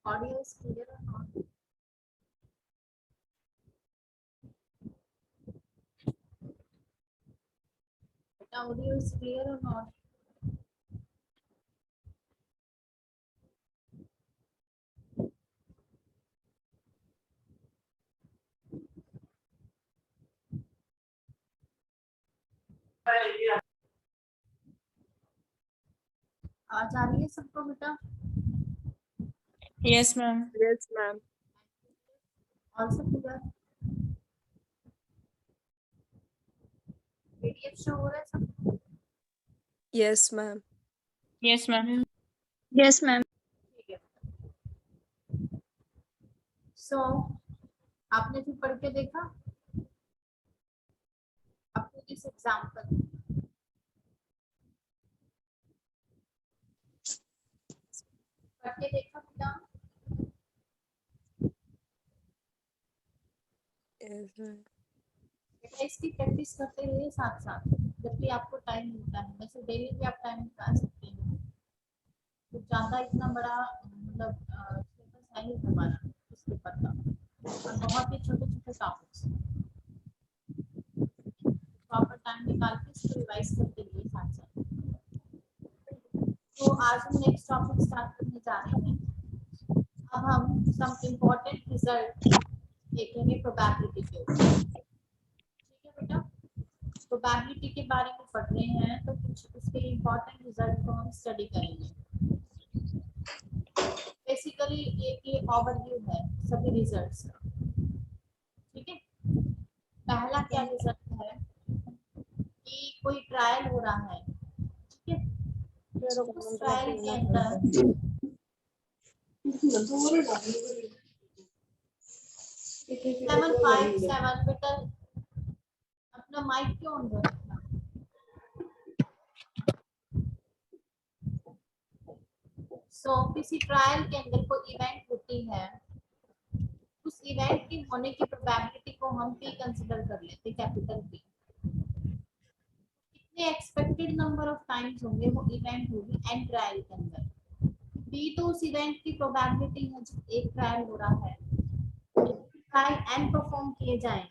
Audio is clear or not? Audio is clear or not? आवाज आ रही है सबको बेटा? Yes, ma'am. Yes, ma'am. All सब क्लियर? पीडीएफ शो हो रहा है सबको? Yes, ma'am. Yes, ma'am. Yes, ma'am. ठीक है। सो आपने फिर पढ़ के देखा अपने इस एग्जाम्पल पढ़ के देखा बेटा? Yes, ma'am. बेटा इसकी प्रैक्टिस करते रहिए साथ साथ जब भी आपको टाइम मिलता है। वैसे डेली भी आप टाइम निकाल सकते हैं, तो ज्यादा इतना बड़ा मतलब सिलेबस है ही हमारा इस पेपर का, और बहुत ही छोटे छोटे टॉपिक्स, प्रॉपर टाइम निकाल के इसको रिवाइज करते रहिए साथ साथ। तो आज हम नेक्स्ट टॉपिक स्टार्ट करने जा रहे हैं। अब हम सम इम्पोर्टेंट रिजल्ट देखेंगे प्रोबेबिलिटी के ऊपर। ठीक है बेटा, प्रोबेबिलिटी के बारे में पढ़ रहे हैं तो कुछ उसके इम्पोर्टेंट रिजल्ट को हम स्टडी करेंगे। बेसिकली ये ओवरव्यू है सभी रिजल्ट्स का। ठीक है, पहला क्या रिजल्ट है कि कोई ट्रायल हो रहा है। ठीक है, उस ट्रायल के अंदर 757 बेटा अपना माइक क्यों ऑन कर रखना? सो किसी ट्रायल के अंदर कोई इवेंट होती है, उस इवेंट की होने की प्रोबेबिलिटी को हम पी कंसीडर कर लेते हैं, कैपिटल पी। कितने एक्सपेक्टेड नंबर ऑफ टाइम्स होंगे वो इवेंट होगी एन ट्रायल के अंदर। पी तो उस इवेंट की प्रोबेबिलिटी है जब एक ट्रायल हो रहा है। ट्रायल एन परफॉर्म किए जाएं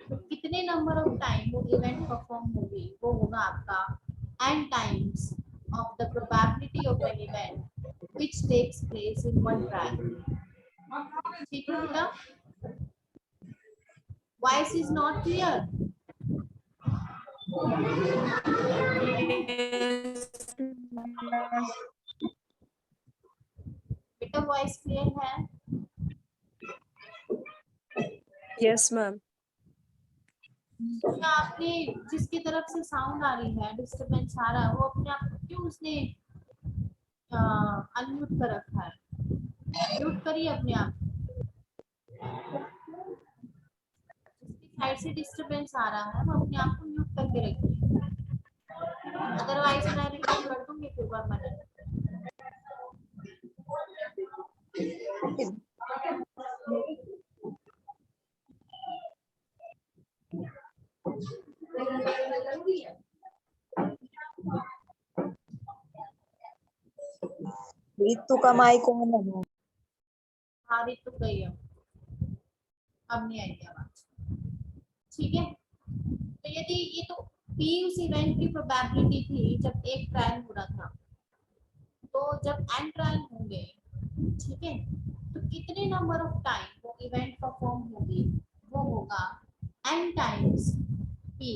तो कितने नंबर ऑफ टाइम वो इवेंट परफॉर्म होगी, वो होगा आपका n times of the probability of an event which takes place in one trial. ठीक है बेटा, वॉइस इज नॉट क्लियर? बेटा वॉइस क्लियर है? Yes, ma'am. क्या आपने जिसकी तरफ से साउंड आ रही है, डिस्टरबेंस आ रहा है, वो अपने आप को क्यों उसने अनम्यूट कर रखा है? म्यूट करिए अपने आप। जिसकी साइड से डिस्टरबेंस आ रहा है वो अपने आप को म्यूट करके रखिए, अदरवाइज मैं रिकॉर्ड कर दूंगी फिर 1 मिनट। रितु का माइक ऑन है मैम। हाँ रितु गई अब नहीं आएगी आवाज। ठीक है, तो यदि ये तो पी उस इवेंट की प्रोबेबिलिटी थी जब एक ट्रायल हो रहा था, तो जब एन ट्रायल होंगे, ठीक है, तो कितने नंबर ऑफ टाइम वो इवेंट परफॉर्म होगी, वो होगा एन टाइम्स पी।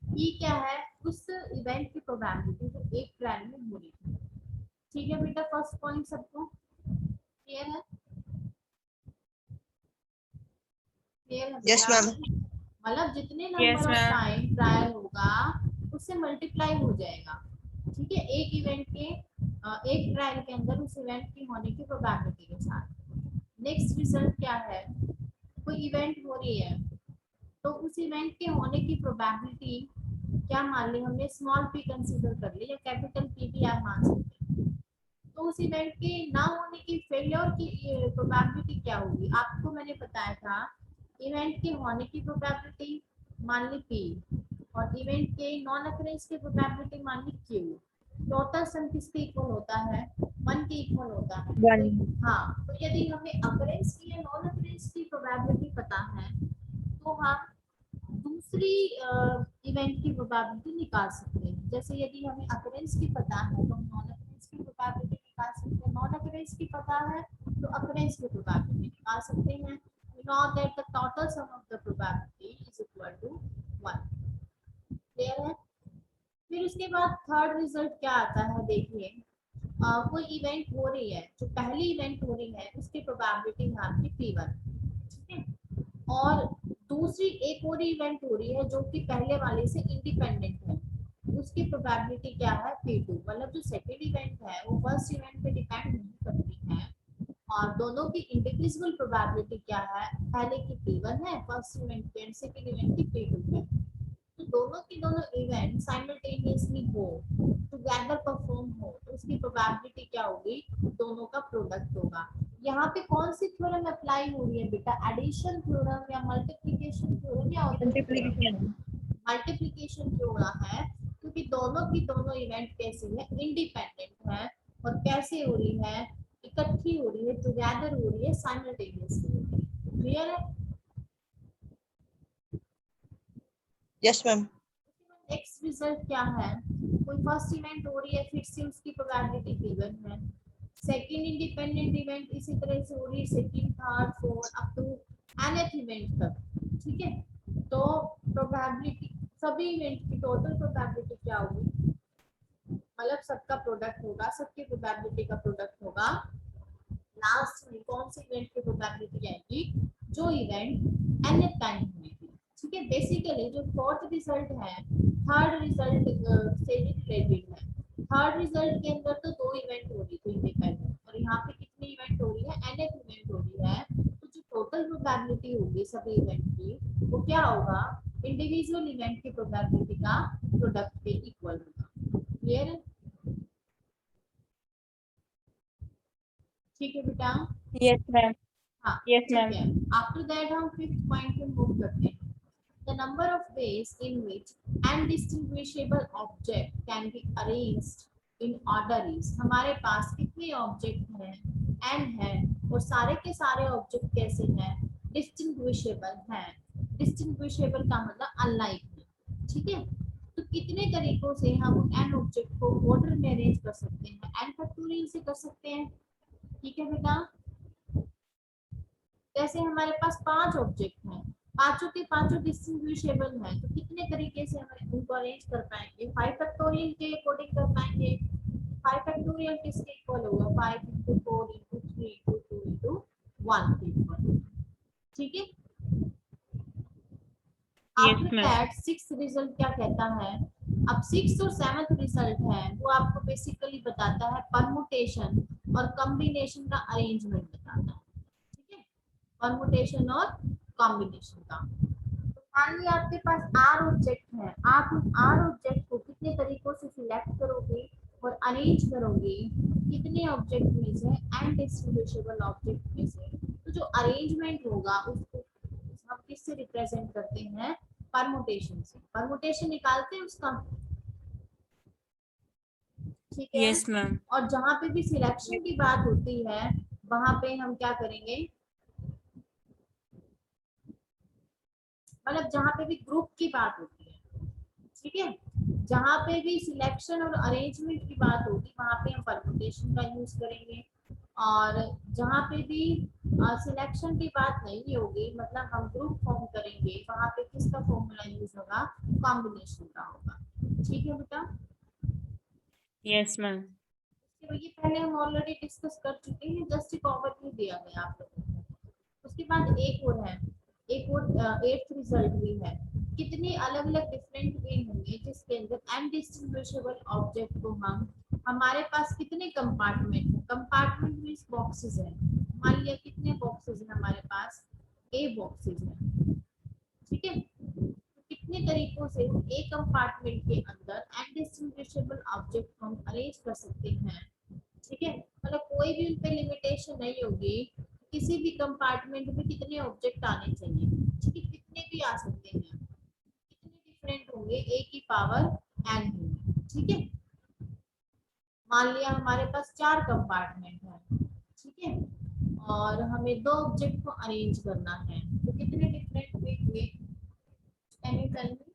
पी क्या है, उस इवेंट की प्रोबेबिलिटी जो एक ट्रायल में हो रही थी। ठीक है बेटा, फर्स्ट पॉइंट सबको क्लियर है? क्लियर है यस बेटा? मैम। मतलब जितने yes number of ma'am. Time trial होगा उससे मल्टीप्लाई हो जाएगा। ठीक है, एक इवेंट के एक ट्रायल के अंदर उस इवेंट की होने की प्रोबेबिलिटी के साथ। नेक्स्ट रिजल्ट क्या है, कोई इवेंट हो रही है तो उस इवेंट के होने की प्रोबेबिलिटी क्या मान ली हमने, स्मॉल पी कंसीडर कर ली या कैपिटल पी भी आप मान सकते हैं। तो उस इवेंट के ना होने की, फेलियर की प्रोबेबिलिटी क्या होगी, आपको मैंने बताया था इवेंट के होने की प्रोबेबिलिटी मान ली पी और इवेंट के नॉन अकरेंस की प्रोबेबिलिटी मान ली क्यू। टोटल सम किसके इक्वल होता है, 1 के इक्वल होता है। वन। हाँ, तो यदि हमें अकरेंस की या नॉन अकरेंस की प्रोबेबिलिटी पता है तो हम दूसरी इवेंट की प्रोबेबिलिटी निकाल सकते हैं। जैसे यदि हमें अकरेंस की पता है तो हम नॉन अकरेंस की प्रोबेबिलिटी निकाल सकते हैं, नॉन अकरेंस की पता है तो अकरेंस की प्रोबेबिलिटी निकाल सकते हैं। We know that the total sum of the probability is equal to 1. Clear है? फिर उसके बाद थर्ड रिजल्ट क्या आता है, देखिए कोई इवेंट हो रही है, जो पहली इवेंट हो रही है उसकी प्रोबेबिलिटी है आपकी P1, ठीक है, और दूसरी एक और इवेंट हो रही है जो कि पहले वाले से इंडिपेंडेंट है, उसकी प्रोबेबिलिटी क्या है P2। मतलब जो सेकंड इवेंट है वो फर्स्ट इवेंट पे डिपेंड नहीं करती है, और दोनों की इंडिविजुअल प्रोबेबिलिटी क्या है, पहले की P1 है फर्स्ट इवेंट की एंड सेकंड इवेंट की P2 है। तो दोनों की दोनों इवेंट साइमल्टेनियसली हो, टुगेदर परफॉर्म हो, तो उसकी प्रोबेबिलिटी क्या होगी, दोनों का प्रोडक्ट होगा। यहाँ पे कौन सी थ्योरम अप्लाई हो रही है बेटा, एडिशन थ्योरम या मल्टीप्लिकेशन थ्योरम या मल्टीप्लिकेशन। मल्टीप्लिकेशन थ्योरम है, क्योंकि दोनों की दोनों इवेंट कैसे है, इंडिपेंडेंट है, और कैसे हो रही है, इकट्ठी हो रही है, टुगेदर हो रही है, साइमल्टेनियसली हो रही है। क्लियर है? Yes ma'am. नेक्स्ट रिजल्ट क्या है, कोई फर्स्ट इवेंट हो रही है फिर से उसकी प्रोबेबिलिटी P1 है, सेकंड इंडिपेंडेंट इवेंट इसी तरह से हो रही है, second third fourth up to nth event तक, ठीक है, तो प्रोबेबिलिटी सभी इवेंट की टोटल प्रोबेबिलिटी क्या होगी, मतलब सबका प्रोडक्ट होगा, सबकी प्रोबेबिलिटी का प्रोडक्ट होगा, लास्ट में कौन से इवेंट की प्रोबेबिलिटी आएगी, जो इवेंट nth टाइम हुई थी। ठीक है, बेसिकली जो फोर्थ रिजल्ट है थर्ड रिजल्ट से रिलेटेड है। थर्ड रिजल्ट के अंदर तो दो इवेंट हो रही थी इंडिपेंडेंट, और यहाँ पे कितनी इवेंट हो रही है, nth इवेंट हो रही है, तो जो टोटल प्रोबेबिलिटी होगी सभी इवेंट की वो क्या होगा, इंडिविजुअल इवेंट की प्रोबेबिलिटी का प्रोडक्ट के इक्वल होगा। क्लियर है? ठीक है बेटा? Yes ma'am. हाँ यस ठीक मैम। है। आफ्टर दैट हम फिफ्थ पॉइंट पे मूव करते हैं। The number of ways in which undistinguishable object can be arranged in order is, हमारे पास कितने ऑब्जेक्ट हैं, n है, और सारे के सारे ऑब्जेक्ट कैसे हैं, डिस्टिंग्विशेबल हैं। डिस्टिंग्विशेबल का मतलब अनलाइक है, ठीक है, तो कितने तरीकों से हम उन n ऑब्जेक्ट को ऑर्डर में अरेंज कर सकते हैं, n फैक्टोरियल से कर सकते हैं। ठीक है बेटा, जैसे हमारे पास 5 ऑब्जेक्ट हैं, पांचों के पांचों डिस्टिंग्विशेबल हैं, तो कितने तरीके से हम उनको अरेंज कर पाएंगे, 5 फैक्टोरियल के अकॉर्डिंग कर पाएंगे। 5 फैक्टोरियल किसके इक्वल होगा, 5 into 4 into 3 into 2 into 1 के इक्वल। ठीक है, yes after ma'am. That sixth result क्या कहता है, अब सिक्स्थ और सेवंथ रिजल्ट है वो आपको बेसिकली बताता है परमुटेशन और कॉम्बिनेशन का अरेंजमेंट बताता है। ठीक है, परमुटेशन और कॉम्बिनेशन का। तो मान लिया आपके पास आर ऑब्जेक्ट है, आप उस आर ऑब्जेक्ट को कितने तरीकों से सिलेक्ट करोगे और अरेंज करोगे, कितने ऑब्जेक्ट में से, अनडिस्टिंग्विशेबल ऑब्जेक्ट में से, तो जो अरेंजमेंट होगा उसको हम किससे रिप्रेजेंट करते हैं, परमुटेशन से। परमुटेशन निकालते हैं उसका, ठीक है। Yes ma'am. और जहाँ पे भी सिलेक्शन की बात होती है वहां पे हम क्या करेंगे, मतलब जहाँ पे भी ग्रुप की बात होती है, ठीक है, जहाँ पे भी सिलेक्शन और अरेंजमेंट की बात होगी वहां पे हम परमुटेशन का यूज करेंगे। और जहाँ पे भी सिलेक्शन की बात नहीं होगी, मतलब हम ग्रुप फॉर्म करेंगे, वहां पे किसका फॉर्मूला यूज होगा, कॉम्बिनेशन का होगा। ठीक है बेटा, यस मैम। तो ये पहले हम ऑलरेडी डिस्कस कर चुके हैं, जस्ट एक ओवरव्यू दिया गया आप लोगों को। उसके बाद एक और है, एक और एट्थ रिजल्ट भी है। कितने अलग अलग डिफरेंट वे होंगे जिसके अंदर अनडिस्टिंग्विशेबल ऑब्जेक्ट को हम, हमारे पास कितने कंपार्टमेंट है, कंपार्टमेंट मींस बॉक्सेस है। मान लिया कितने बॉक्सेस है हमारे पास, ए बॉक्सेस है, ठीक है। तो कितने तरीकों से एक कंपार्टमेंट के अंदर अनडिस्टिंग्विशेबल ऑब्जेक्ट को हम अरेंज कर सकते हैं, ठीक है। मतलब कोई भी उन पे लिमिटेशन नहीं होगी, किसी भी कंपार्टमेंट में कितने ऑब्जेक्ट आने चाहिए, ठीक है, कितने भी आ सकते हैं, कितने डिफरेंट होंगे, ए की पावर एन होंगे, ठीक है। मान लिया हमारे पास 4 कंपार्टमेंट है, ठीक है, और हमें 2 ऑब्जेक्ट को अरेंज करना है, तो कितने डिफरेंट वे हुए, कैन यू टेल मी।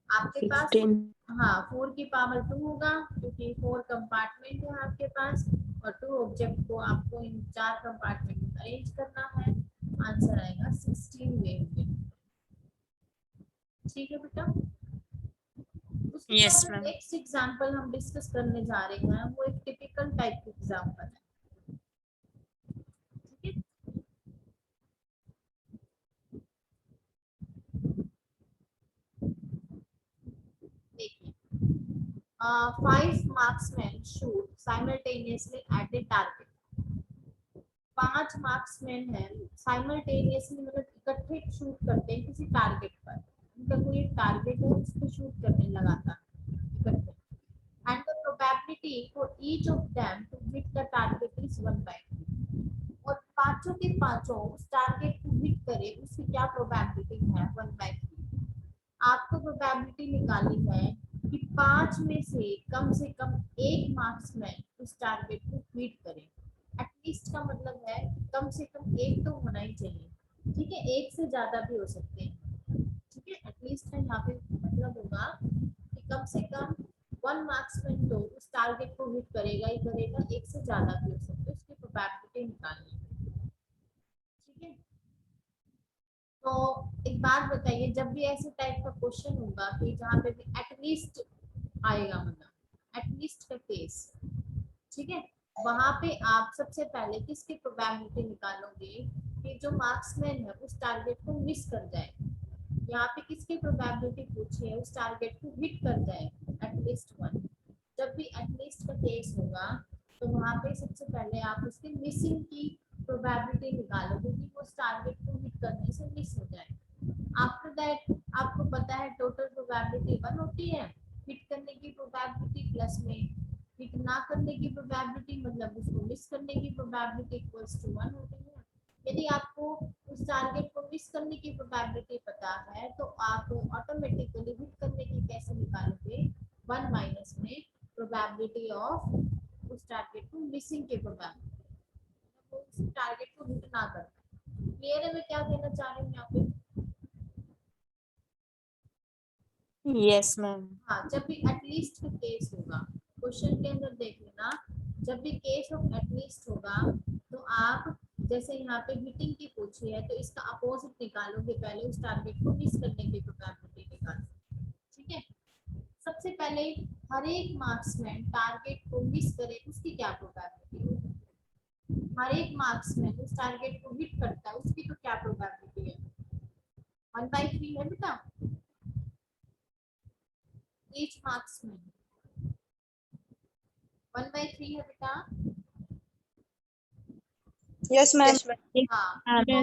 आपके पास 16। हाँ 4 की पावर 2 होगा, क्योंकि 4 कंपार्टमेंट है आपके पास, और 2 ऑब्जेक्ट को आपको इन 4 कंपार्टमेंट में अरेंज करना है। आंसर आएगा 16 वे होंगे। ठीक है बेटा, उसके यस बाद मैम। नेक्स्ट एग्जांपल हम डिस्कस करने जा रहे हैं, वो एक टिपिकल टाइप की एग्जांपल है, ठीक है। देखिए, 5 marksmen shoot simultaneously at the target। 5 marksman है, साइमल्टेनियसली मतलब इकट्ठे शूट करते हैं किसी टारगेट पर, उनका कोई एक टारगेट है उस पर शूट करने लगातार इकट्ठे, and the probability for each of them to hit the target is 1/3। और पांचों के पांचों उस टारगेट को हिट करे उसकी क्या प्रोबेबिलिटी है, 1/3। आपको प्रोबेबिलिटी निकालनी है कि 5 में से कम एक मार्क्समैन उस टारगेट को हिट करे। एटलीस्ट का मतलब है कम से कम एक तो होना ही चाहिए, ठीक है, एक से ज्यादा भी हो सकते हैं, ठीक है। एटलीस्ट का यहाँ पे मतलब होगा कि कम से कम 1 मार्क्समैन तो उस टारगेट को हिट करेगा ही करेगा, एक से ज्यादा भी हो सकते हैं, उसकी प्रोबेबिलिटी निकालनी है, ठीक है। तो एक बात बताइए, जब भी ऐसे टाइप का क्वेश्चन होगा कि जहाँ पे भी एटलीस्ट आएगा, मतलब एटलीस्ट का केस, ठीक है, वहां पे आप सबसे पहले किसकी प्रोबेबिलिटी निकालोगे कि जो मार्क्समैन है उस टारगेट को मिस कर जाए। यहाँ पे किसकी प्रोबेबिलिटी पूछी है, उस टारगेट को हिट कर जाए, एटलीस्ट 1। जब भी एटलीस्ट का केस होगा तो वहां पे सबसे पहले आप उसके मिसिंग की प्रोबेबिलिटी निकालोगे कि वो उस टारगेट को हिट करने से मिस हो जाए। आफ्टर दैट आपको पता है टोटल प्रोबेबिलिटी 1 होती है, हिट करने की प्रोबेबिलिटी प्लस में हिट ना करने की प्रोबेबिलिटी, मतलब उसको मिस करने की प्रोबेबिलिटी इक्वल्स टू 1 होती है। यदि आपको उस टारगेट को मिस करने की प्रोबेबिलिटी पता है तो आप ऑटोमेटिकली हिट करने की कैसे निकालोगे, 1 माइनस में प्रोबेबिलिटी ऑफ उस टारगेट को मिसिंग की प्रोबेबिलिटी, वो उस टारगेट को हिट ना करता। क्लियर है मैं क्या कहना चाह रही हूँ यहाँ पे। Yes ma'am. हाँ, जब भी एटलीस्ट का केस होगा, क्वेश्चन के अंदर देख लेना, जब भी केस ऑफ एटलीस्ट होगा तो आप जैसे यहाँ पे हिटिंग की पूछी है तो इसका अपोजिट निकालोगे, पहले उस टारगेट को मिस करने की प्रोबेबिलिटी निकालो, ठीक है। सबसे पहले हर एक मार्क्समैन टारगेट को मिस करे उसकी क्या प्रोबेबिलिटी होगी, हर एक मार्क्समैन उस टारगेट को हिट करता है उसकी तो क्या प्रोबेबिलिटी है, 1/3 है बेटा। ईच मार्क्समैन 1/3 है बेटा। Yes ma'am. हाँ, तो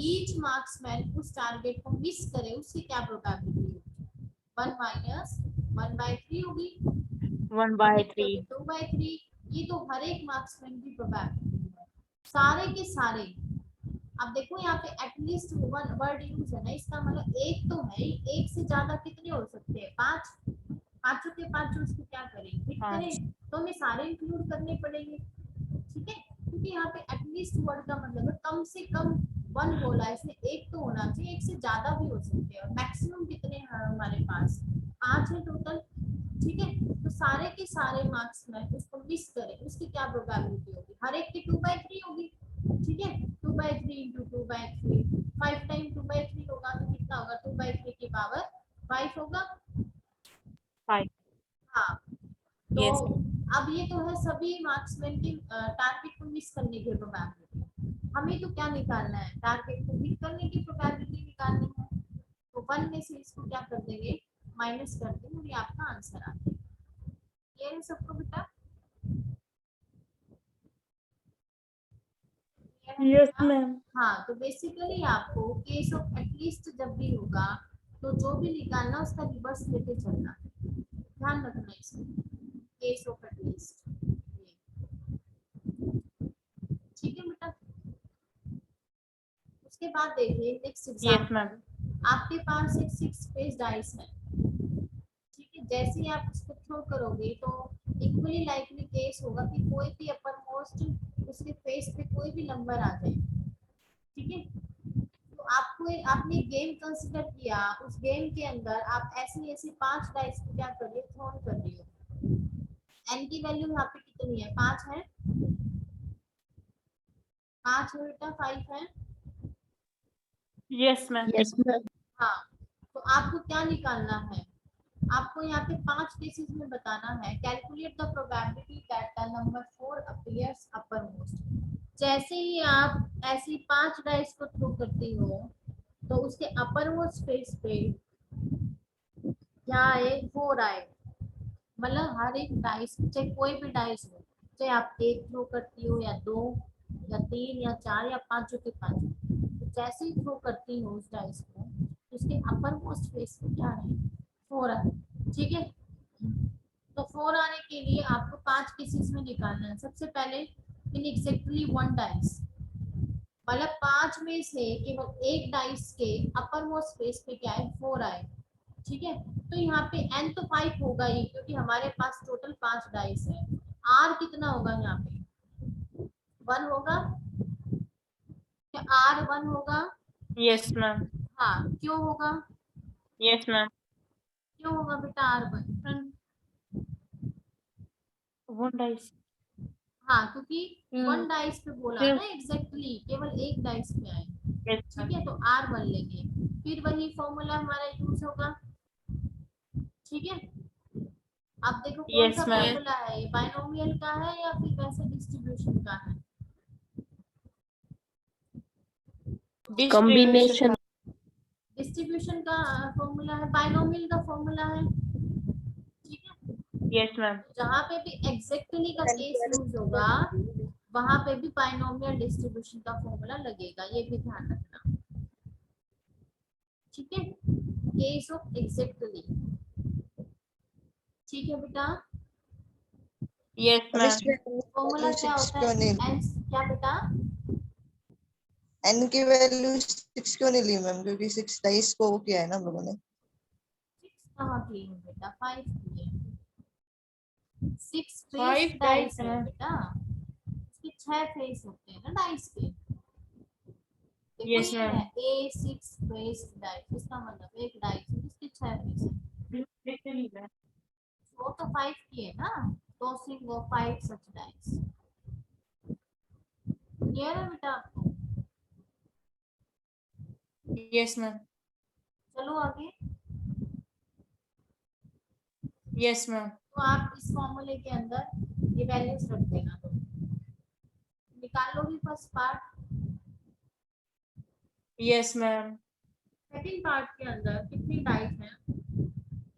ईच मार्क्समैन उस टारगेट को मिस करे उसकी क्या प्रोबेबिलिटी होगी, 1 माइनस 1/3 होगी, 1/3। 2/3। ये तो हर एक मार्क्समैन की प्रोबेबिलिटी है, सारे के सारे। अब देखो यहाँ पे एटलीस्ट 1 वर्ड यूज है ना, इसका मतलब एक तो है, एक से ज्यादा कितने हो सकते हैं, 5। पांचों के पांचों उसको क्या करें, हिट हाँ। करें, तो हमें सारे इंक्लूड करने पड़ेंगे, ठीक है, क्योंकि यहाँ पे एटलीस्ट वर्ड का मतलब है कम से कम वन बोला है, इसमें एक तो होना चाहिए, एक से ज्यादा भी हो सकते हैं, और मैक्सिमम कितने हैं हमारे पास, 5 है टोटल, ठीक है। तो सारे के सारे मार्क्स में उसको मिस करें, उसकी क्या प्रोबेबिलिटी होगी, हर एक की 2/3 होगी, ठीक है, 2/3 इंटू 2/3, 5 टाइम 2/3 होगा तो कितना होगा, 2/3 की पावर 5 होगा। 5 हाँ, तो yes अब ये तो है सभी मार्क्समैन की टारगेट को मिस करने की प्रोबेबिलिटी, हमें तो क्या निकालना है, टारगेट को हिट करने की प्रोबेबिलिटी निकालनी है, तो 1 में से इसको क्या कर देंगे, माइनस कर देंगे, और ये आपका आंसर आ जाएगा। ये है सबको बेटा, ये है yes बेटा? ma'am हाँ, तो बेसिकली आपको केस ऑफ एटलीस्ट जब भी होगा तो जो भी निकालना उसका रिवर्स लेके चलना, ध्यान रखना इसमें, केस ऑफ एटलीस्ट, ठीक है बेटा। उसके बाद देखिए नेक्स्ट yes एग्जांपल, ma'am आपके पास एक 6 पेज डाइस है, ठीक है, जैसे ही आप उसको थ्रो करोगे तो इक्वली लाइकली केस होगा कि कोई भी अपर मोस्ट उसके फेस पे कोई भी नंबर आ जाए, ठीक है। तो आपको आपने गेम कंसीडर किया, उस गेम के अंदर आप ऐसी ऐसी 5 डाइस को क्या कर रही हो, थ्रोन कर रही हो, एन की वैल्यू यहाँ पे कितनी है, 5 है, 5 है बेटा, 5 है, yes ma'am Yes, ma'am. हाँ, तो आपको क्या निकालना है, आपको यहाँ पे 5 केसेस में बताना है, calculate the probability that the number 4 appears upper most. जैसे ही आप ऐसी 5 डाइस को थ्रो करती हो तो उसके अपर मोस्ट फेस पे क्या आए, 4 आए, मतलब हर एक डाइस, चाहे कोई भी डाइस हो, चाहे आप एक थ्रो करती हो या 2 या 3 या 4 या 5 के 5, तो जैसे ही थ्रो करती हो उस डाइस को उसके अपर मोस्ट फेस पे क्या है, 4 आए, ठीक है। तो 4 आने के लिए आपको 5 केसेस में निकालना है, सबसे पहले इन एग्जैक्टली 1 डाइस, मतलब 5 में से केवल एक डाइस के अपर मोस्ट फेस पे क्या है, 4 आए, ठीक है। तो यहाँ पे n तो 5 होगा ही, क्योंकि हमारे पास टोटल 5 डाइस है, r कितना होगा यहाँ पे, 1 होगा, क्या r 1 होगा, yes ma'am हाँ क्यों होगा, yes ma'am क्यों होगा बेटा r 1, and one dice हाँ क्योंकि 1 mm. डाइस पे बोला Yes ना एग्जैक्टली, केवल एक डाइस पे आए, yes ठीक ma'am है, तो r 1 लेंगे, फिर वही फॉर्मूला हमारा यूज होगा, ठीक है। अब देखो कौन सा yes ma'am फॉर्मूला है, ये बाइनोमियल का है या फिर वैसे डिस्ट्रीब्यूशन का है, distribution डिस्ट्रीब्यूशन का फॉर्मूला है, बाइनोमियल का फॉर्मूला है, ठीक है। yes ma'am जहाँ पे भी एग्जैक्टली का केस यूज होगा वहां पे भी बाइनोमियल डिस्ट्रीब्यूशन का फॉर्मूला लगेगा, ये भी ध्यान रखना, ठीक है, केस ऑफ एग्जैक्टली, ठीक है बेटा। yes ma'am फॉर्मूला क्या होता है, एन, क्या बेटा, एन की वैल्यू 6 क्यों नहीं ली मैम, क्योंकि 6 डाइस को वो किया है ना हम लोगों ने। 6 कहाँ की है बेटा, 5 की है, 6 5 फेस डाइस dice है है बेटा, इसके 6 फेस होते हैं ना डाइस के, देखो yes ये ma'am है A6 फेस डाइस, इसका मतलब एक डाइस है जिसके 6 फेस है, वो तो 5 की है ना, तो सिंगल 5 सच डाइस, क्लियर है बेटा आपको, yes ma'am चलो आगे। yes ma'am तो आप इस फॉर्मूले के अंदर ये वैल्यूज रख देना, तो निकाल लोगी first part, yes ma'am second part के अंदर कितनी डाइस हैं,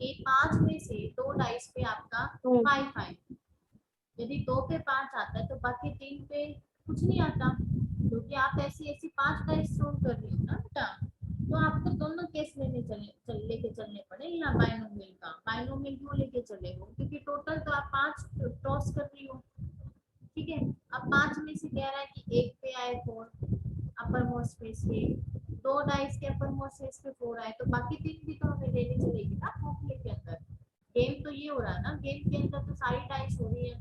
एक 5 में से 2 डाइस पे आपका 2 5 आए, यदि 2 पे 5 आता है तो बाकी 3 पे कुछ नहीं आता, क्योंकि आप ऐसी ऐसी 5 डाइस थ्रो कर रही हो ना बेटा, तो आपको दोनों केस लेके चलने पड़े, यहाँ बाइनोमियल का, बाइनोमियल क्यों लेके चले हो, क्योंकि टोटल तो आप 5 टॉस कर रही हो, ठीक है। अब 5 में से कह रहा है कि एक पे आए 4 अपर मोस्ट फेस पे, 2 डाइस के अपर मोस्ट फेस पे 4 आए, तो बाकी 3 भी तो हमें लेनी चलेगी ना फॉर्मूले के अंदर, गेम तो गेम के अंदर तो सारी डाइस हो रही है,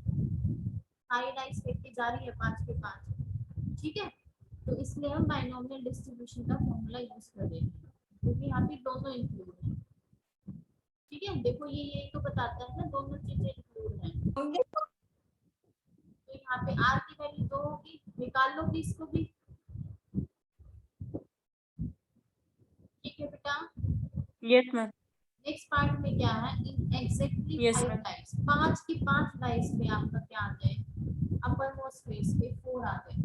सारी डाइस फेंकी जा रही है 5 के 5, ठीक है। तो इसलिए हम बाइनोमियल डिस्ट्रीब्यूशन का फॉर्मूला यूज कर रहे हैं, क्योंकि यहाँ पे दोनों इंक्लूड है, ठीक है। देखो ये यही तो बताता है ना, दोनों चीजें इंक्लूड है। तो यहाँ पे आर की वैल्यू 2 होगी, निकाल लो भी इसको भी, ठीक है बेटा। Yes, ma'am. नेक्स्ट पार्ट में क्या है, in exactly Yes, 5 ma'am. Dice, 5 की 5 डाइस पे आपका क्या आ जाए, अपर मोस्ट स्पेस पे 4 आ जाए,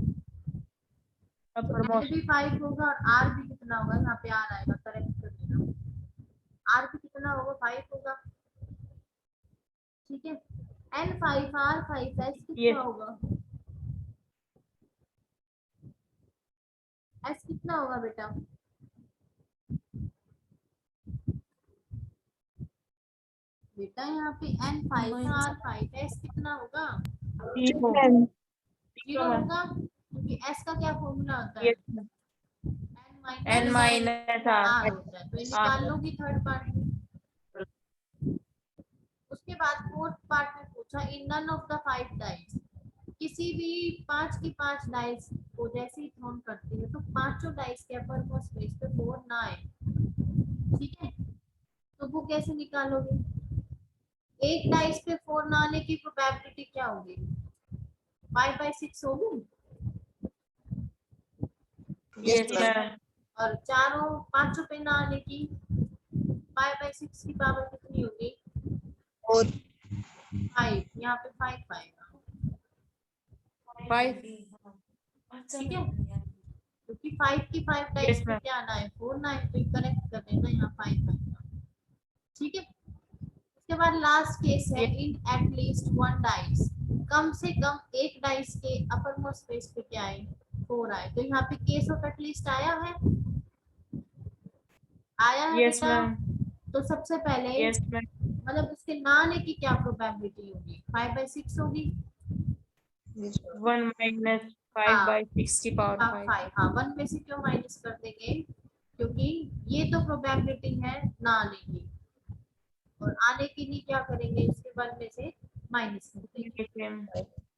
तो एल Uppermost. भी 5 होगा और आर भी कितना होगा, यहाँ पे आर आएगा, करेक्ट कर देना, आर भी कितना होगा, 5 होगा, ठीक है। एन 5 आर 5 एस कितना Yes. होगा, एस कितना होगा बेटा, बेटा यहाँ पे एन 5 आर 5 एस कितना होगा, 0. 10. 0 ma'am. होगा, क्योंकि एस का क्या फॉर्मूला होता है, Yes, ma'am. N N minus minus R. R होता है, तो ये निकाल लोगी थर्ड पार्ट में। उसके बाद फोर्थ पार्ट में पूछा, इन नन ऑफ द 5 डाइस, किसी भी 5 की 5 डाइस को जैसे ही थ्रोन करती है तो पांचों डाइस के अपर मोस्ट स्पेस पे 4 ना आए, ठीक है। तो वो कैसे निकालोगे, एक डाइस पे 4 ना आने की प्रोबेबिलिटी क्या होगी, 5/6 होगी, Yes, ma'am. और चारों पांचों पे ना आने की 5/6 की पावर कितनी होगी, और 5, यहाँ पे 5 आएगा, 5. ठीक है, क्योंकि 5 की 5 डाइस Yes, पे ma'am. क्या आना है, 4 ना है, तो करेक्ट कर देना, यहाँ 5 आएगा, ठीक है। उसके बाद लास्ट केस है, इन एटलीस्ट 1 डाइस, कम से कम एक डाइस के अपर मोस्ट स्पेस पे क्या आए, 4 आए, तो यहाँ पे केस ऑफ एटलीस्ट आया है, आया है Yes, बेटा। ma'am. तो सबसे पहले Yes, ma'am. मतलब उसके ना आने की क्या प्रोबेबिलिटी होगी, 5/6 होगी, 1 minus 5 हाँ by 6 की power 5. 5, हाँ 1 में से क्यों माइनस कर देंगे, क्योंकि ये तो प्रोबेबिलिटी है ना आने की, और आने की ही क्या करेंगे, इसके 1 में से माइनस कर देंगे, Yes, ma'am.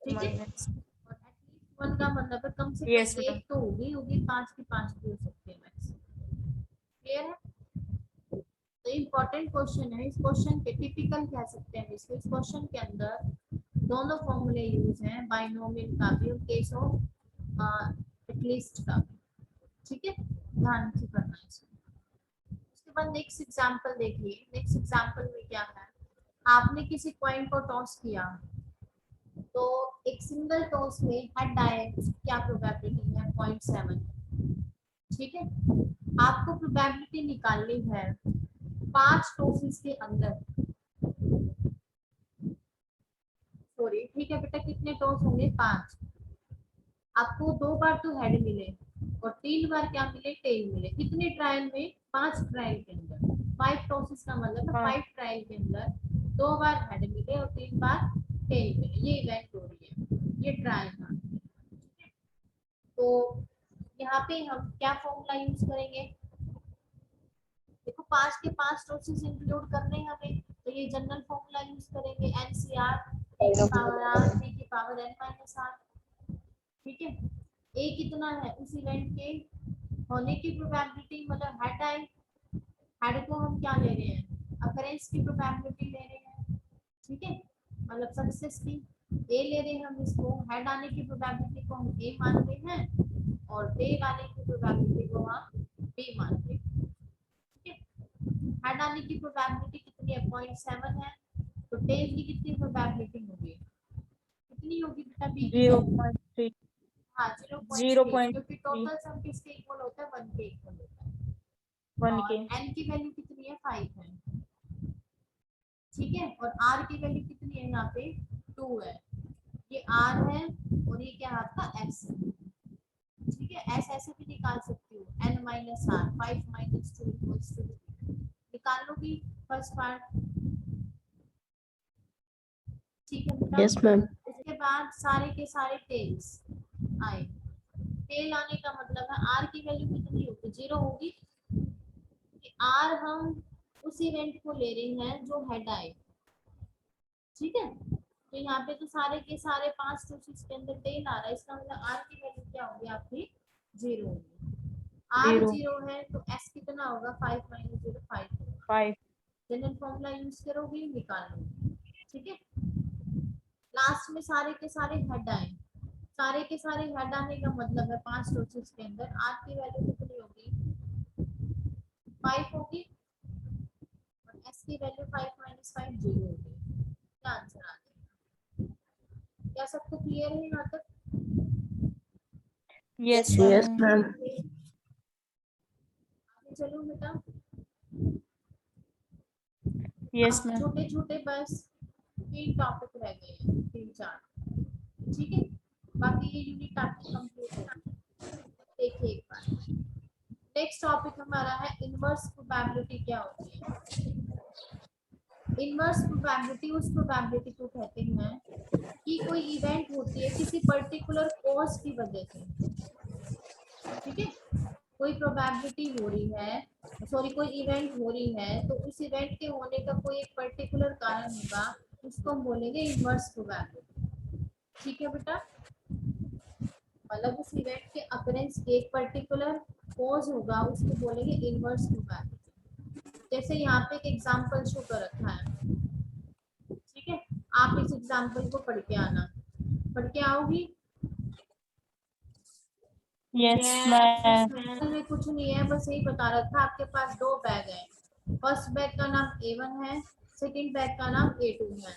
ठीक है। Minus. और एटलीस्ट 1 का मतलब है कम से Yes, कम ma'am. एक तो होगी, 5 की 5 भी हो सकते हैं मैक्स, क्लियर है। तो इम्पोर्टेंट क्वेश्चन है, इस क्वेश्चन के टिपिकल कह सकते हैं इसको, इस क्वेश्चन के अंदर दोनों फॉर्मूले यूज हैं, बाइनोमियल का भी और केस ऑफ एटलीस्ट का भी, ठीक है, ध्यान से करना है इसको। उसके बाद नेक्स्ट एग्जांपल देखिए, नेक्स्ट एग्जांपल में क्या है, आपने किसी कॉइन को टॉस किया, तो एक सिंगल टॉस में हेड आए, क्या प्रोबेबिलिटी है, 0.7, ठीक है। आपको प्रोबेबिलिटी निकालनी है 5 टॉसेस के अंदर, सॉरी ठीक है बेटा, कितने टॉस होंगे, 5, आपको 2 बार तो हेड मिले और 3 बार क्या मिले, टेल मिले, कितने ट्रायल में, 5 ट्रायल के अंदर, 5 टॉसेस का मतलब है 5 ट्रायल के अंदर 2 बार हेड मिले और 3 बार टेल मिले, ये इवेंट हो रही है, ये ट्रायल था। तो यहाँ पे हम क्या फॉर्मूला यूज करेंगे, देखो 5 के 5 टॉसेस इंक्लूड करने हैं हमें, तो ये जनरल फॉर्मूला यूज करेंगे, NCR e की पावर r, c की पावर n माइनस r, ठीक है। ए कितना है, उस इवेंट के होने की प्रोबेबिलिटी, मतलब हेड आए, हेड को हम क्या ले रहे हैं, अकरेंस की प्रोबेबिलिटी ले रहे हैं, ठीक है, मतलब सक्सेस की ए ले रहे हैं हम, इसको हेड आने की प्रोबेबिलिटी को हम ए मान रहे हैं और टेल आने की प्रोबेबिलिटी को हम बी मान रहे हैं, ठीक है। हेड आने की प्रोबेबिलिटी कितनी है, 0.7 है, तो टेल की कितनी प्रोबेबिलिटी होगी, कितनी होगी बेटा, बी की वैल्यू, 0.3. हाँ 0.3, 0.3. क्योंकि टोटल सम किसके इक्वल होता है, 1 के इक्वल होता है, 1 और के. n की वैल्यू कितनी है, 5 है, ठीक है, और r की वैल्यू कितनी है, यहाँ पे 2 है, ये r है और ये क्या है आपका s है, ठीक है। s ऐसे भी निकाल सकती हूँ, n minus r, 5 minus 2 equals to 3, निकाल लोगी फर्स्ट पार्ट, ठीक है बेटा। Yes ma'am. उसके बाद सारे के सारे टेल्स आए, टेल आने का मतलब है r की वैल्यू कितनी होगी, 0 होगी, r हम उस इवेंट को ले रहे हैं जो हेड आए, ठीक है। तो यहाँ पे तो सारे के सारे 5 सोर्सेस के अंदर 10 आ रहा है, इसका मतलब आर की वैल्यू क्या होगी आपकी 0 होगी। आर 0 0 है तो एस कितना होगा 5 माइनस 0 5 होगा। 5 जनरल फॉर्मूला यूज करोगे निकाल लोगे। ठीक है। लास्ट में सारे के सारे हेड आए, सारे के सारे हेड आने का मतलब है 5 सोर्सेस के अंदर आर की वैल्यू कितनी होगी 5 होगी और एस की वैल्यू 5 माइनस 5 0 होगी। क्या आंसर आ जाएगा? क्या सबको क्लियर है यहाँ तक? yes Yes, ma'am ma'am. आगे चलो बेटा। yes अब ma'am छोटे छोटे बस 3 टॉपिक रह गए हैं, 3 4। ठीक है, बाकी ये यूनिट आपकी कंप्लीट होगी। देखिए एक बार नेक्स्ट टॉपिक हमारा है इनवर्स प्रोबेबिलिटी क्या होती है। इनवर्स प्रोबेबिलिटी उस प्रोबेबिलिटी को कहते हैं कि कोई इवेंट होती है किसी पर्टिकुलर कॉज की वजह से। ठीक है, कोई प्रोबेबिलिटी हो रही है, सॉरी कोई इवेंट हो रही है तो उस इवेंट के होने का कोई एक पर्टिकुलर कारण होगा, उसको हम बोलेंगे इनवर्स प्रोबेबिलिटी। ठीक है बेटा, मतलब उस इवेंट के अकरेंस के एक पर्टिकुलर कॉज होगा, उसको बोलेंगे इनवर्स प्रोबेबिलिटी। जैसे यहाँ पे एक एग्जांपल शो कर रखा है, ठीक है, आप इस एग्जांपल को पढ़ के आना, पढ़ के आओगी। yes ma'am में कुछ नहीं है, बस यही बता रखा आपके पास 2 बैग है। फर्स्ट बैग का नाम A1 है, सेकंड बैग का नाम A2 है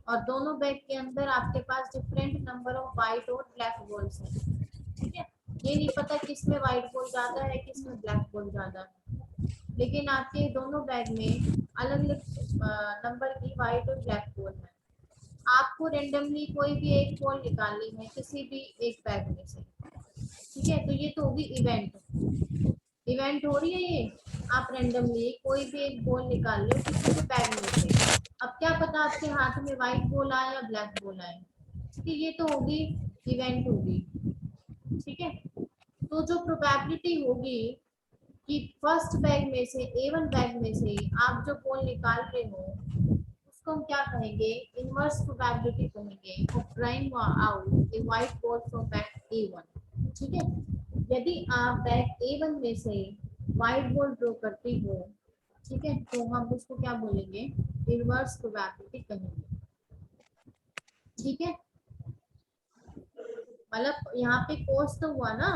और दोनों बैग के अंदर आपके पास डिफरेंट नंबर ऑफ वाइट और ब्लैक बॉल्स हैं। ठीक है, ये नहीं पता किसमें वाइट बॉल ज्यादा है किसमें ब्लैक बॉल ज्यादा है, लेकिन आपके दोनों बैग में अलग अलग नंबर की वाइट और ब्लैक बॉल है। आपको रेंडमली कोई भी एक बॉल निकालनी है किसी भी एक बैग में से। ठीक है, तो ये तो होगी इवेंट, इवेंट हो रही है ये, आप रेंडमली कोई भी एक बॉल निकाल लो किसी भी बैग में से। अब क्या पता आपके हाथ में व्हाइट बॉल आए या ब्लैक बॉल आए, ठीक है, ये तो होगी इवेंट होगी। ठीक है, तो जो प्रोबेबिलिटी होगी कि फर्स्ट बैग में से A1 बैग में से आप जो बॉल निकाल रहे हो उसको हम क्या कहेंगे, इनवर्स प्रोबेबिलिटी कहेंगे of drawing out a white ball from bag A1। ठीक है, यदि आप बैग A1 में से व्हाइट बॉल ड्रॉ करती हो, ठीक है, तो हम उसको क्या बोलेंगे, इनवर्स प्रोबेबिलिटी कहेंगे। ठीक है, मतलब यहाँ पे कोर्स तो हुआ ना,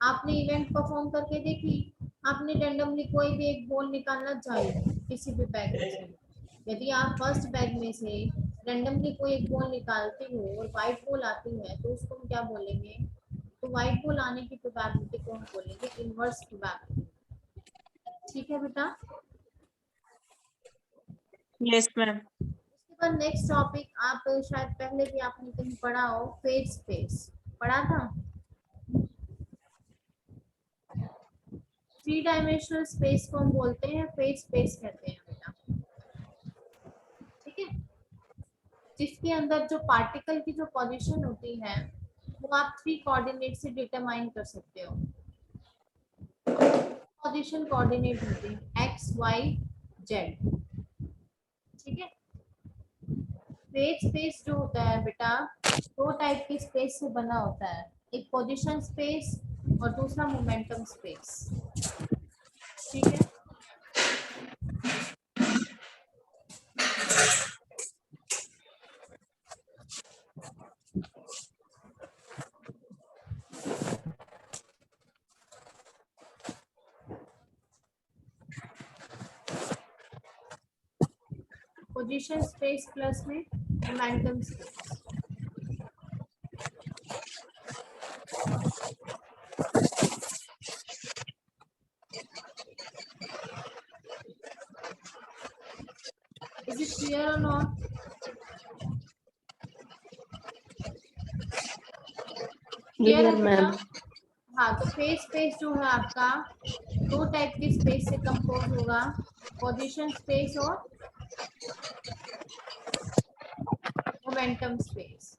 आपने इवेंट परफॉर्म करके देखी, आपने रैंडमली कोई भी एक बॉल निकालना चाहिए किसी भी बैग में से। यदि आप फर्स्ट बैग में से रैंडमली कोई एक बॉल निकालते हो और व्हाइट बॉल आती है तो उसको हम क्या बोलेंगे, तो व्हाइट बॉल आने की प्रोबेबिलिटी को हम बोलेंगे इनवर्स प्रोबेबिलिटी। ठीक है बेटा, yes ma'am उसके बाद नेक्स्ट टॉपिक आप शायद पहले भी आपने कहीं पढ़ा हो, फेज स्पेस पढ़ा था। 3 डायमेंशनल स्पेस को हम बोलते हैं फेज स्पेस कहते हैं बेटा। ठीक है, जिसके अंदर जो पार्टिकल की जो पोजीशन होती है वो आप 3 कोऑर्डिनेट से डिटरमाइन कर सकते हो। पोजीशन कोऑर्डिनेट होते हैं x y z। ठीक है, फेज स्पेस जो होता है बेटा 2 टाइप की स्पेस से बना होता है, एक पोजीशन स्पेस और दूसरा मोमेंटम स्पेस। ठीक है, पोजीशन स्पेस प्लस में momentum space. Is it clear और नॉट? क्लियर है बेटा? हाँ, तो फेज स्पेस जो है आपका 2 टाइप की स्पेस से कंपोज होगा, पोजीशन स्पेस और मोमेंटम स्पेस।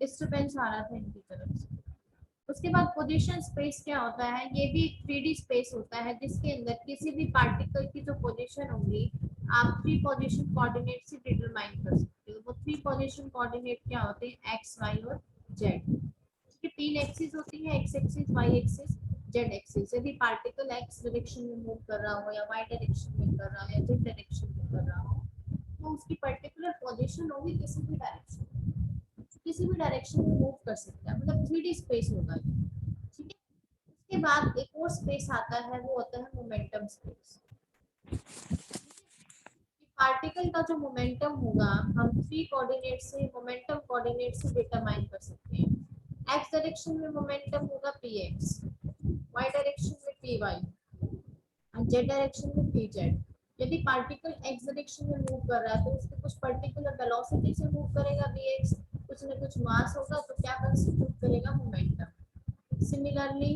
डिस्टर्बेंस आ रहा था इनकी तरफ से। उसके बाद पोजीशन स्पेस क्या होता है, ये भी एक 3D स्पेस होता है जिसके अंदर किसी भी पार्टिकल की जो पोजीशन होगी आप 3 पोजीशन कोऑर्डिनेट से डिटरमाइन कर सकते हो। वो 3 पोजीशन कोऑर्डिनेट क्या होते हैं, एक्स वाई और जेड। ठीक है, 3 एक्सिस होती है, X axis, Y axis, Z axis. यदि पार्टिकल एक्स डायरेक्शन में मूव कर रहा हो या वाई डायरेक्शन में कर रहा हो या जेड डायरेक्शन में कर रहा हो तो उसकी पर्टिकुलर पोजीशन होगी किसी भी डायरेक्शन में मूव कर सकता है, मतलब 3D स्पेस होगा ये। ठीक है, उसके बाद एक और स्पेस आता है, वो होता है मोमेंटम स्पेस। पार्टिकल का जो मोमेंटम होगा हम 3 कोऑर्डिनेट से, मोमेंटम कोऑर्डिनेट से डिटरमाइन कर सकते हैं। एक्स डायरेक्शन में मोमेंटम होगा px, वाई डायरेक्शन में py और जेड डायरेक्शन में pz। यदि पार्टिकल एक्स डायरेक्शन में मूव कर रहा है तो उसके कुछ पर्टिकुलर वेलोसिटी से मूव करेगा vx, कुछ न कुछ मास होगा तो क्या कंस्टिट्यूट करेगा, मोमेंटम। सिमिलरली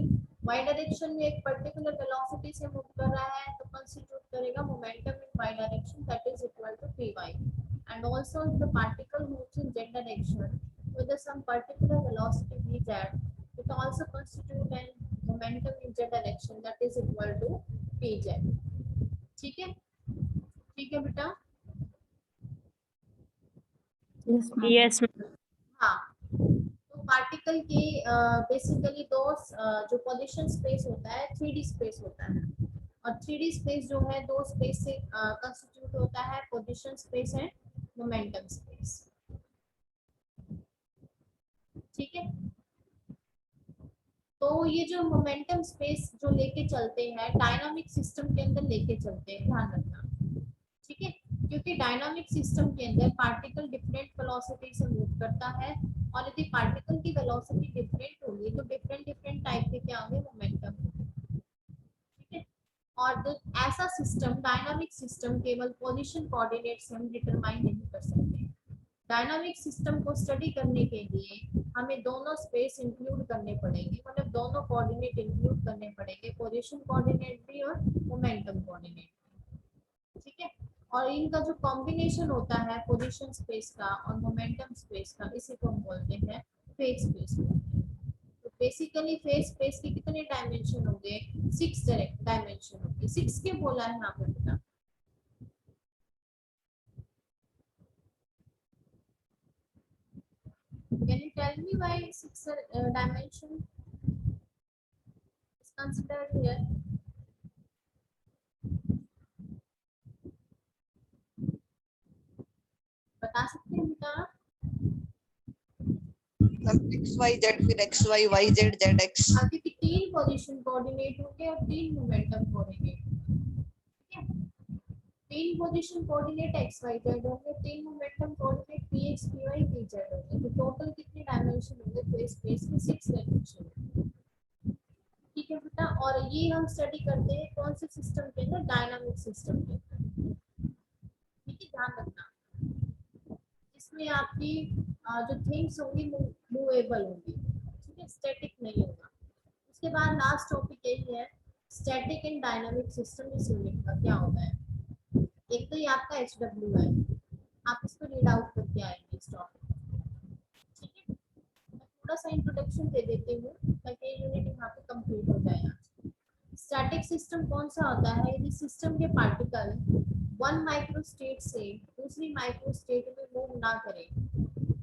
y डायरेक्शन में एक पर्टिकुलर वेलोसिटी से मूव कर रहा है तो कंस्टिट्यूट करेगा momentum in y direction, that is equal to py। And also if the particle moves in z direction with some particular velocity vz, it also constitute an momentum in z direction, that is equal to pz। ठीक है, ठीक है बेटा। Yes, ma'am. हाँ, तो particle के basically दो जो पोजीशन स्पेस होता है 3D स्पेस होता है, और 3D स्पेस जो है दो स्पेस से कंस्टिट्यूट होता है, position space and momentum space. ठीक है, तो ये जो मोमेंटम स्पेस जो लेके चलते हैं डायनामिक सिस्टम के अंदर लेके चलते हैं, ध्यान रखना। ठीक है, क्योंकि डायनामिक सिस्टम के अंदर पार्टिकल डिफरेंट वेलोसिटी से मूव करता है, और यदि पार्टिकल की वेलोसिटी डिफरेंट होगी तो डिफरेंट टाइप के क्या होंगे, मोमेंटम होंगे। ठीक है, और ऐसा सिस्टम, डायनामिक सिस्टम केवल पोजीशन कोऑर्डिनेट से हम डिटरमाइन नहीं कर सकते। डायनामिक सिस्टम को स्टडी करने के लिए हमें दोनों स्पेस इंक्लूड करने पड़ेंगे, मतलब दोनों कोऑर्डिनेट इंक्लूड करने पड़ेंगे, पोजीशन कोऑर्डिनेट भी और मोमेंटम कोऑर्डिनेट। ठीक है, और इनका जो कॉम्बिनेशन होता है पोजीशन स्पेस का और मोमेंटम स्पेस का, इसी को हम बोलते हैं फेज स्पेस। तो बेसिकली फेज स्पेस के कितने डायमेंशन होंगे, 6 डायमेंशन होंगे। 6 के बोला है यहाँ पे बेटा, can you tell me why 6 dimension is considered here? बता सकते हैं बेटा? एक्स वाई जेड, फिर X Y Y Z Z X. आगे की 3 पोजीशन कोऑर्डिनेट होंगे और 3 मोमेंटम कोऑर्डिनेट। ठीक है, 3 position coordinate X Y Z होंगे, 3 momentum coordinate P X P Y P Z होंगे। तो टोटल कितने डायमेंशन होंगे फेज स्पेस में, 6 डायमेंशन। ठीक है बेटा, और ये हम स्टडी करते हैं कौन से सिस्टम के अंदर, डायनामिक सिस्टम के अंदर। ठीक है, ध्यान रखना, इसमें आपकी जो थिंग्स होंगी मूवेबल होंगी। ठीक है, स्टैटिक नहीं होगा। उसके बाद लास्ट टॉपिक यही है, स्टैटिक एंड डायनामिक सिस्टम इस यूनिट का क्या होता है। एक तो ये आपका HW है, आप इसको रीड आउट करके आएंगे इस टॉपिक। ठीक है, मैं थोड़ा सा इंट्रोडक्शन दे देती हूँ ताकि यूनिट यहाँ पे कंप्लीट हो जाए। स्टैटिक सिस्टम कौन सा होता है, यदि सिस्टम के पार्टिकल 1 माइक्रो स्टेट से दूसरी माइक्रो स्टेट में मूव ना करें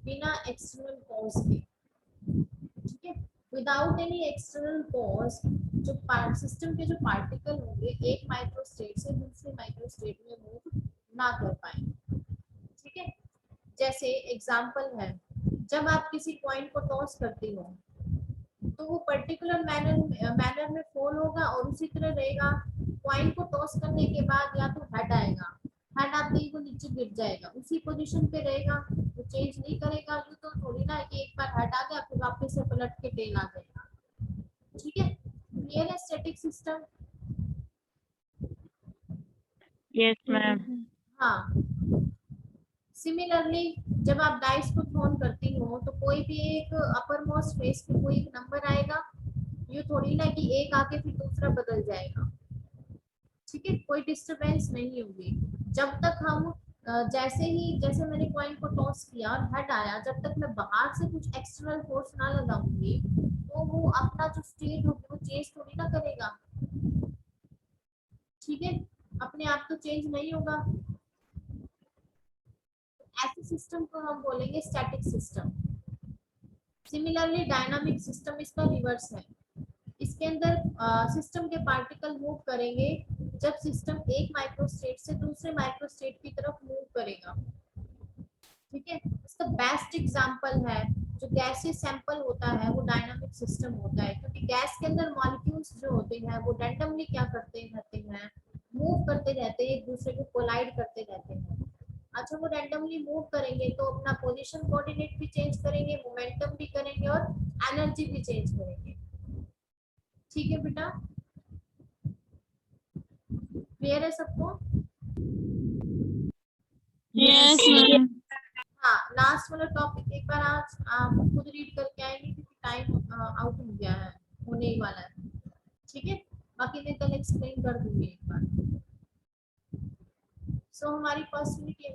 बिना एक्सटर्नल कॉज के। ठीक है, विदाउट एनी एक्सटर्नल कॉज जो सिस्टम के जो पार्टिकल होंगे एक माइक्रो स्टेट से दूसरी माइक्रो स्टेट में मूव ना कर पाए। ठीक है, जैसे एग्जांपल है, जब आप किसी कॉइन को टॉस करती हो तो वो पर्टिकुलर मैनर में फॉल होगा और उसी तरह रहेगा। कॉइन को टॉस करने के बाद या तो हेड आएगा, हेड आते ही वो नीचे गिर जाएगा, उसी पोजीशन पे रहेगा, वो चेंज नहीं करेगा। यूं तो थोड़ी ना कि एक बार हेड आ गया फिर वापस से पलट के टेल आ जाएगा। ठीक है, क्लियर है स्टैटिक सिस्टम? Yes, ma'am. हाँ, सिमिलरली जब आप डाइस को थ्रोन करती हो तो कोई भी एक अपर मोस्ट फेस पे कोई एक नंबर आएगा, ये थोड़ी ना कि एक आके फिर दूसरा बदल जाएगा। ठीक है, कोई डिस्टरबेंस नहीं होगी जब तक हम जैसे मैंने कॉइन को टॉस किया और हेड आया, जब तक मैं बाहर से कुछ एक्सटर्नल फोर्स ना लगाऊंगी तो वो जो स्टेट होगी वो चेंज थोड़ी ना करेगा, ठीक है, अपने आप तो चेंज नहीं होगा। ऐसे सिस्टम को हम बोलेंगे static system. Similarly dynamic system इसका रिवर्स है। इसके अंदर सिस्टम के पार्टिकल मूव करेंगे जब सिस्टम एक माइक्रोस्टेट से दूसरे माइक्रोस्टेट की तरफ मूव करेगा, ठीक है। इसका बेस्ट एग्जांपल है जो गैसीय सैंपल होता है वो डायनामिक सिस्टम होता है, क्योंकि गैस के अंदर मॉलिक्यूल्स जो होते हैं वो रैंडमली क्या करते रहते हैं, मूव करते रहते हैं, एक दूसरे को कोलाइड करते रहते हैं। अच्छा, वो रैंडमली मूव करेंगे तो अपना पोजीशन कोऑर्डिनेट भी चेंज करेंगे, मोमेंटम भी करेंगे और एनर्जी भी चेंज करेंगे, ठीक है बेटा, क्लियर है सबको? Yes, ma'am. हाँ, लास्ट वाला टॉपिक एक बार आज आप खुद रीड करके आएंगे क्योंकि टाइम आउट हो गया है, होने ही वाला है, ठीक है। बाकी मैं कल एक्सप्लेन कर दूंगी एक बार। सो हमारी फर्स्ट यूनिट